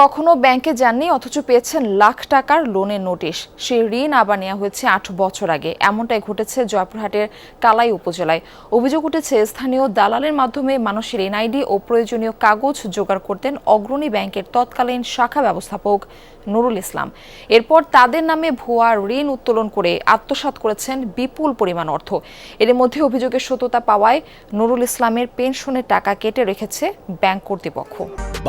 কখনো ব্যাংকে যাননি অথচ পেয়েছেন লাখ টাকার লোনের নোটিশ। সেই ঋণ আবার নেওয়া হয়েছে ৮ বছর আগে। এমনটাই ঘটেছে জয়পুরহাটের কালাই উপজেলায়। অভিযোগ উঠেছে স্থানীয় দালালের মাধ্যমে মানুষের এনআইডি ও প্রয়োজনীয় কাগজ জোগাড় করতেন অগ্রণী ব্যাংকের তৎকালীন শাখা ব্যবস্থাপক নুরুল ইসলাম। এরপর তাদের নামে ভুয়া ঋণ উত্তোলন করে আত্মসাৎ করেছেন বিপুল পরিমাণ অর্থ। এর মধ্যে অভিযোগের সত্যতা পাওয়ায় নুরুল ইসলামের পেনশনের টাকা কেটে রেখেছে ব্যাংক কর্তৃপক্ষ।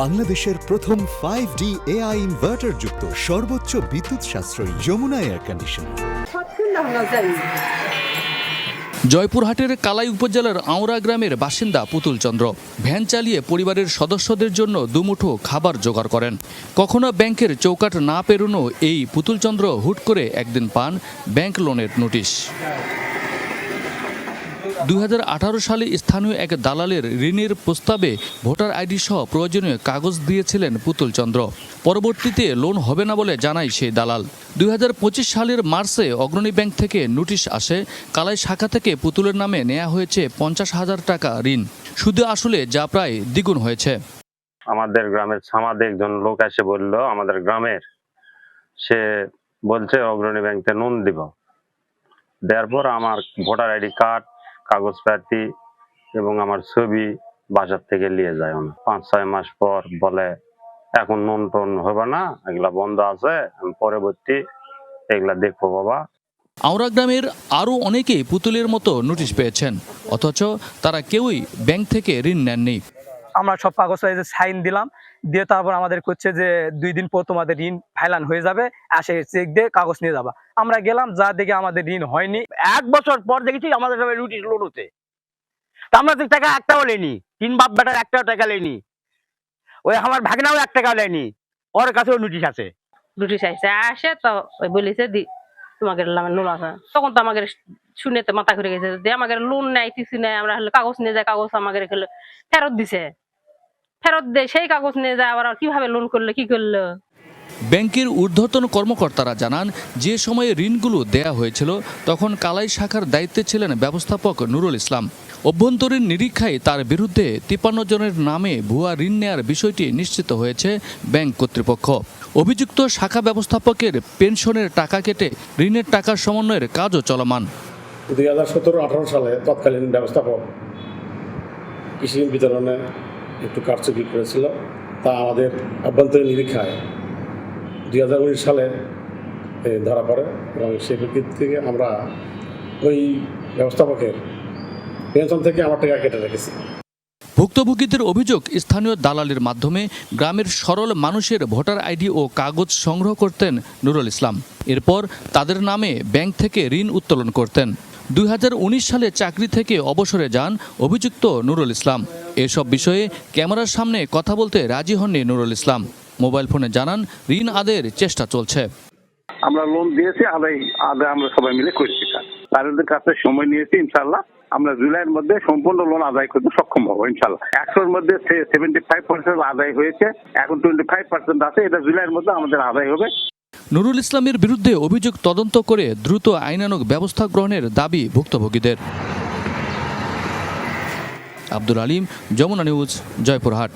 বাংলাদেশের প্রথম 5D AI ইনভার্টার যুক্ত সর্বোচ্চ বিদ্যুৎ সাশ্রয়ী যমুনা এয়ার কন্ডিশনার। জয়পুরহাটের কালাই উপজেলার আওড়া গ্রামের বাসিন্দা পুতুল চন্দ্র ভ্যান চালিয়ে পরিবারের সদস্যদের জন্য দুমুঠো খাবার জোগাড় করেন। কখনো ব্যাংকের চৌকাঠ না পেরোনো এই পুতুল চন্দ্র হুট করে একদিন পান ব্যাংক লোনের নোটিশ। 2018 সালে স্থানীয় এক দালালের ঋণের প্রস্তাবে ভোটার আইডি সহ প্রয়োজনীয় কাগজ দিয়েছিলেন পুতুল চন্দ্র। পরবর্তীতে লোন হবে না বলে জানায় সেই দালাল। 2025 সালের মার্চে অগ্রণী ব্যাংক থেকে নোটিশ আসে। কালাই শাখা থেকে পুতুলের নামে নেওয়া হয়েছে 50,000 টাকা ঋণ। সুদে আসলে যা প্রায় দ্বিগুণ হয়েছে। আমাদের গ্রামের ছামাদে একজন লোক এসে বলল, আমাদের গ্রামের, সে বলছে অগ্রণী ব্যাংকে লোন দিব। দেওয়ার পর আমার ভোটার আইডি কার্ড, কাগজপাতি এবং আমার ছবি বাজার থেকে নিয়ে যায়। 5-6 মাস পর বলে এখন নুন টন হবে না, এগুলা বন্ধ আছে, আমি পরবর্তী এগুলা দেখবো বাবা। আওড়া গ্রামের আরও অনেকেই পুতুলের মতো নোটিশ পেয়েছেন, অথচ তারা কেউই ব্যাংক থেকে ঋণ নেননি। আমরা সব কাগজ সাইন দিলাম, দিয়ে তারপর আমাদের করছে যে 2 দিন পর তোমাদের ঋণ ফাইলান হয়ে যাবে, আসে চেক দিয়ে কাগজ নিয়ে যাবা। আমরা গেলাম, যা দেখে আমাদের ঋণ হয়নি। 1 বছর পর দেখেছি আমাদের সবাই নোটিশ লোন হচ্ছে। তা আমরা তো টাকা একটাও লেনি, 3 বাপ বেটার একটাও টাকা লেনি। ওই আমার ভাগনাও 1 টাকা লেনি, ওর কাছেও নোটিশ আছে। নোটিশ আসে তো ওই বলেছে তোমাকে লোন আছে। তখন তো আমাদের শুনে তো মাথা ঘুরে গেছে যে আমাদের লোন নেই, কিছু নেই। আমরা কাগজ নিয়ে যাই, কাগজ আমাদের ফেরত দিছে। ফেরত দেয় সেই কাগজ নিয়ে যায়, আবার কিভাবে লোন করলো কি করলো। ব্যাংকের ঊর্ধ্বতন কর্মকর্তারা জানান, যে সময়ে ঋণগুলো দেয়া হয়েছিল তখন কালাই শাখার দায়িত্বে ছিলেন ব্যবস্থাপক নুরুল ইসলাম। অভ্যন্তরীণ নিরীক্ষায় তার বিরুদ্ধে 53 জনের নামে ভুয়া ঋণ নেয়ার বিষয়টি নিশ্চিত হয়েছে ব্যাংক কর্তৃপক্ষ। অভিযুক্ত শাখা ব্যবস্থাপকের পেনশনের টাকা কেটে ঋণের টাকার সমন্বয়ের কাজও চলমান। 2017-18 সালে তৎকালীন ব্যবস্থাপক কৃষি বিতরণে একটু কারচুপি করেছিল, তা আমাদের অভ্যন্তরীণ নিরীক্ষায় 2019 সালে ধরা পড়ে এবং সেই প্রেক্ষিত থেকে আমরা ওই ব্যবস্থাপকের পেনশন থেকে আমার টাকা কেটে রেখেছি। ভুক্তভোগীদের অভিযোগ, স্থানীয় দালালের মাধ্যমে গ্রামের সরল মানুষের ভোটার আইডি ও কাগজ সংগ্রহ করতেন নুরুল ইসলাম। এরপর তাদের নামে ব্যাংক থেকে ঋণ উত্তোলন করতেন। 2019 সালে চাকরি থেকে অবসরে যান অভিযুক্ত নুরুল ইসলাম। এসব বিষয়ে ক্যামেরার সামনে কথা বলতে রাজি হননি নুরুল ইসলাম। মোবাইল ফোনে জানান, ঋণ আদায়ের চেষ্টা চলছে। আমরা লোন দিয়েছি, আদায় আমরা সবাই মিলে করেছি। তাদের কাছে সময় নিয়েছি, ইনশাল্লাহ আমরা জুলাইয়ের মধ্যে সম্পূর্ণ লোন আদায় করতে সক্ষম হবো ইনশাল্লাহ। 100-এর মধ্যে 75% আদায় হয়েছে, এখন 25% আছে। এটা জুলাইয়ের মধ্যে আমাদের আদায় হবে। নুরুল ইসলামের বিরুদ্ধে অভিযোগ তদন্ত করে দ্রুত আইনানুগ ব্যবস্থা গ্রহণের দাবি ভুক্তভোগীদের। আব্দুল আলিম, যমুনা নিউজ, জয়পুরহাট।